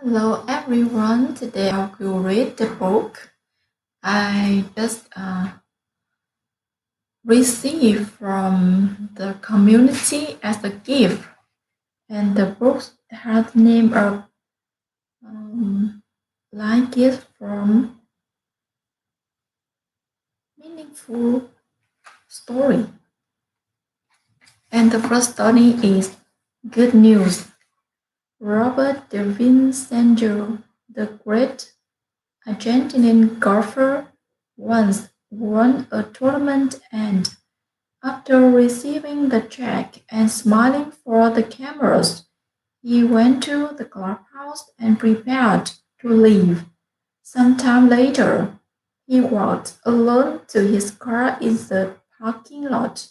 Hello everyone, today I will read the book I just received from the community as a gift. And the book has the name of Like Gift from Meaningful Story. And the first story is Good News. Robert de Vincenzo, the great Argentinian golfer, once won a tournament and after receiving the check and smiling for the cameras, he went to the clubhouse and prepared to leave. Some time later, he walked alone to his car in the parking lot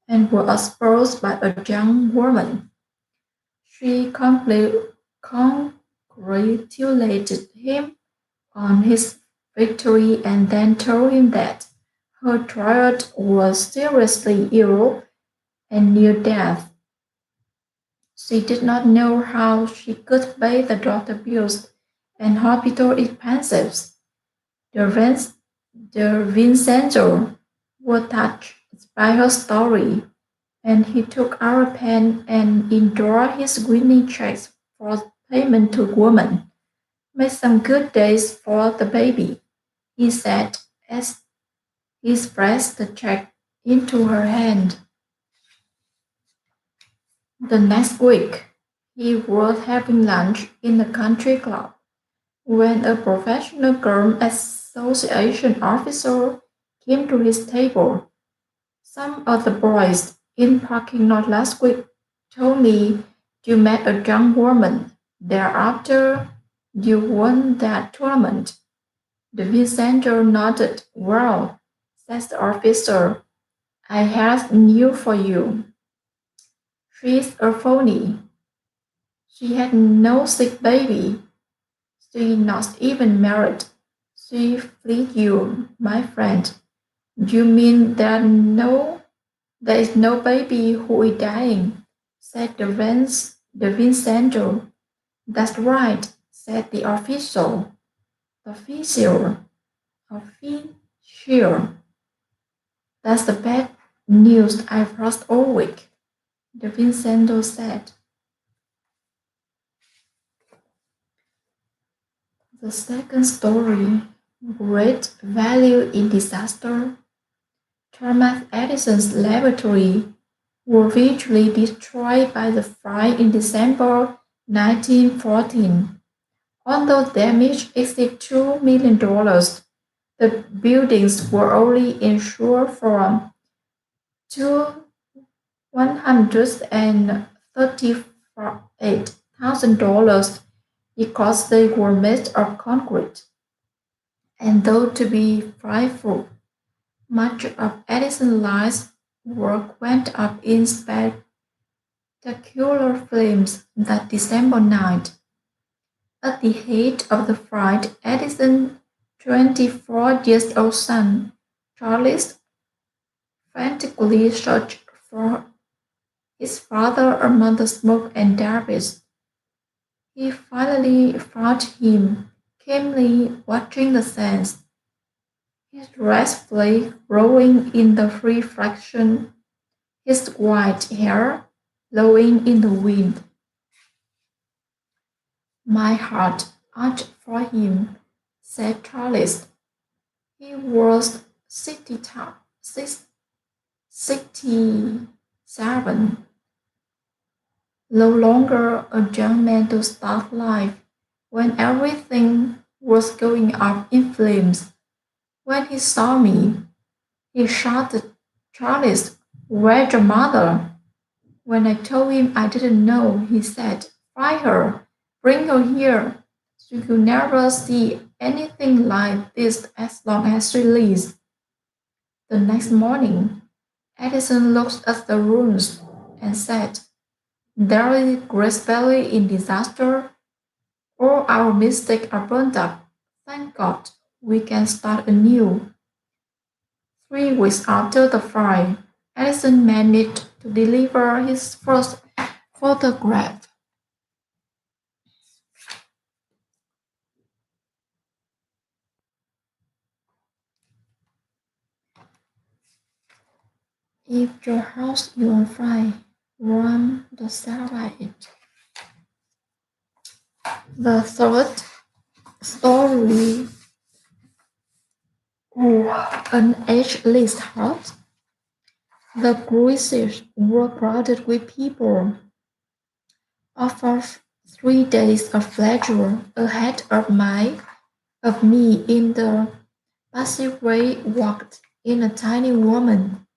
and was approached by a young woman. She congratulated him on his victory and then told him that her child was seriously ill and near death. She did not know how she could pay the doctor bills and hospital expenses. The, Vin- the Vincenzo was touched by her story, and he took our pen and endorsed his winning checks for payment to woman. Make some good days for the baby, he said as he pressed the check into her hand. The next week, he was having lunch in a country club when a professional girl association officer came to his table. Some of the boys in parking lot last week told me you met a young woman thereafter you won that tournament. The Vicenter nodded. Well, says the officer, I have news for you. She's a phony. She had no sick baby. She not even married. She fleed you, my friend. You mean there is no baby who is dying? Said the Vincento. That's right, said the official. Official. Official. That's the bad news I've heard all week, the Vincento said. The second story, Great Value in Disaster. Thomas Edison's laboratory was virtually destroyed by the fire in December 1914. Although damage exceeded $2 million, the buildings were only insured for $138,000 because they were made of concrete. And though to be frightful, much of Edison's life's work went up in spectacular flames that December night. At the height of the fright, Edison's 24-year-old son, Charles, frantically searched for his father among the smoke and debris. He finally found him, calmly watching the sands, his red flake glowing in the reflection, his white hair blowing in the wind. My heart ached for him, said Charles. He was 67, no longer a young man to start life when everything was going up in flames. When he saw me, he shouted, Charles, where's your mother? When I told him I didn't know, he said, find her, bring her here. She will never see anything like this as long as she lives. The next morning, Edison looked at the ruins and said, there is great value in disaster. All our mistakes are burned up. Thank God, we can start anew. 3 weeks after the fire, Edison managed to deliver his first photograph. If your house is on fire, run the it. The third story, an ageless heart. The cruises were crowded with people, offered 3 days of pleasure ahead of me in the passageway walked in a tiny woman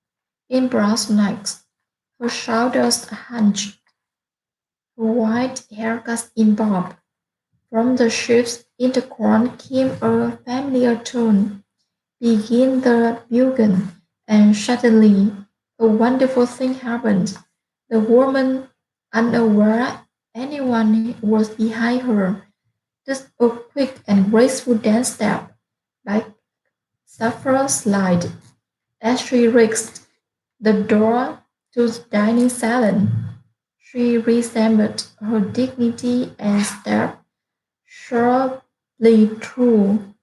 in brown slacks, her shoulders hunched, her white hair cast in bob. From the ship's intercom came a familiar tone. Begin the bugle, and suddenly a wonderful thing happened. The woman, unaware anyone was behind her, took a quick and graceful dance step, like Sapphire slide, as she reached the door to the dining salon. She reassembled her dignity and stepped sharply through.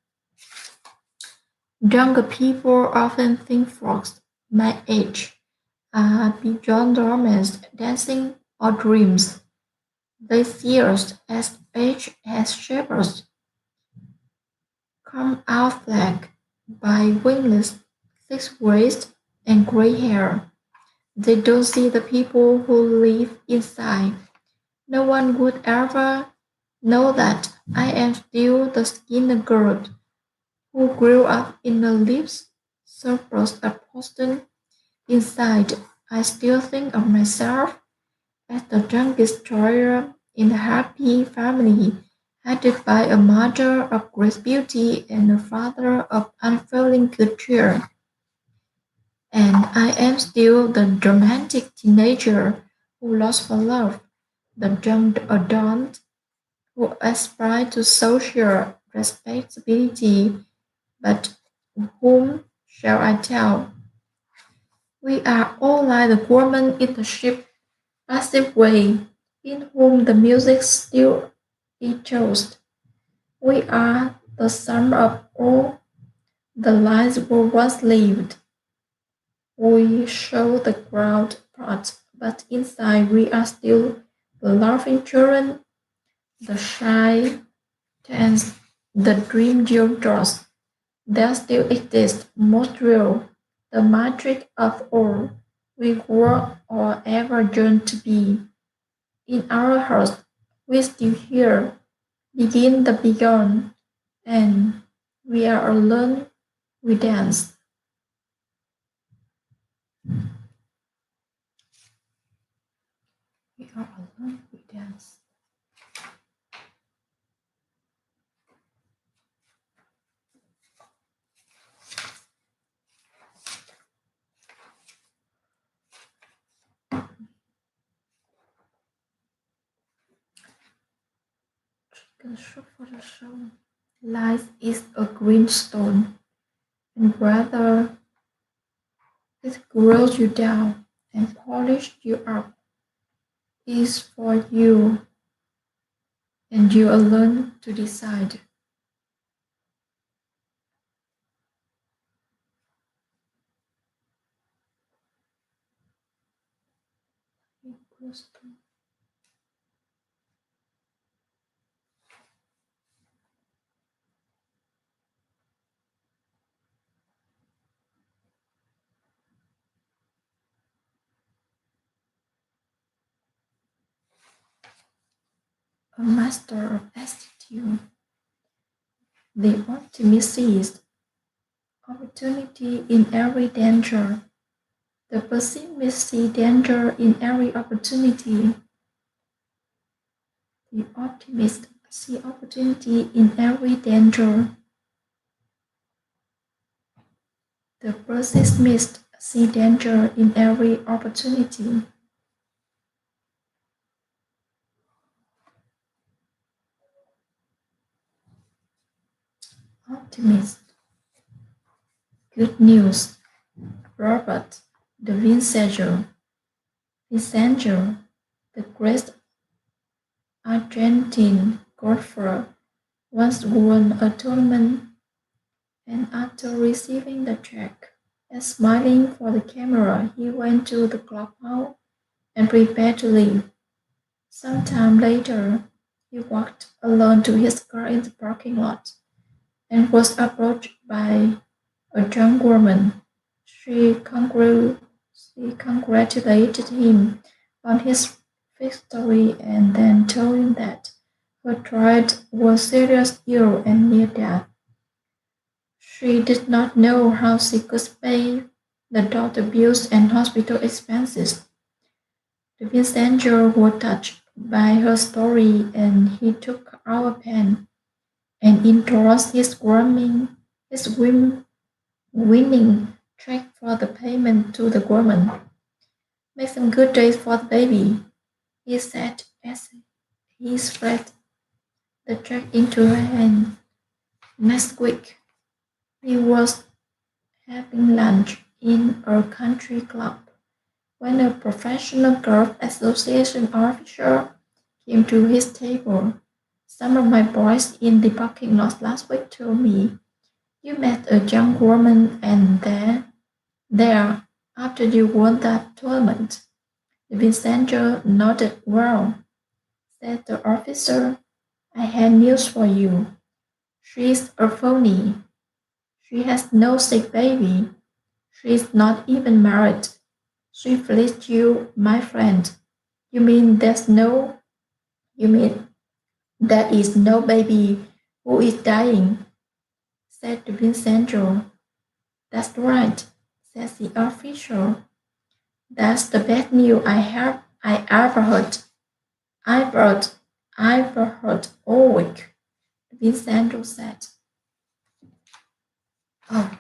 Younger people often think folks my age are beyond romance, dancing, or dreams. They see us as age has shaped us, come out flagged by wingless, thick waist, and gray hair. They don't see the people who live inside. No one would ever know that I am still the skinny girl who grew up in the lips suburbs of Boston. Inside, I still think of myself as the youngest child in a happy family, headed by a mother of great beauty and a father of unfailing good cheer. And I am still the romantic teenager who lost for love, the young adult who aspires to social respectability, but whom shall I tell? We are all like the woman in the ship passive way, in whom the music still echoes. We are the sum of all the lives we once lived. We show the crowd part, but inside we are still the laughing children, the shy tense, the dream dreamers. There still exists, most real, the magic of all we were or ever yearned to be. In our hearts, we still hear, begin the beyond, and we are alone, we dance. We are alone, we dance. Chicken soup for the soul. Life is a green stone, and whether it grows you down and polishes you up is for you and you alone to decide. A master of attitude, the optimist sees opportunity in every danger. The pessimist sees danger in every opportunity. The optimist sees opportunity in every danger. The pessimist sees danger in every opportunity. Optimist. Good news. Robert the Vincenzo, the great Argentine golfer, once won a tournament, and after receiving the check and smiling for the camera, he went to the clubhouse and prepared to leave. Some time later, he walked alone to his car in the parking lot and was approached by a young woman. She congratulated him on his victory and then told him that her child was seriously ill and near death. She did not know how she could pay the doctor bills and hospital expenses. The messenger was touched by her story and he took out a pen and endorsed his winning check for the payment to the woman. Make some good days for the baby, he said as he spread the check into her hand. Next week, he was having lunch in a country club when a professional golf association officer came to his table. Some of my boys in the parking lot last week told me you met a young woman and there after you won that tournament. The messenger nodded. Well, said the officer, I had news for you. She's a phony. She has no sick baby. She's not even married. She fleeced you, my friend. You mean you mean there is no baby who is dying, said the messenger. That's right, said the official. That's the best news I ever heard. I've heard all week, the messenger said. Oh,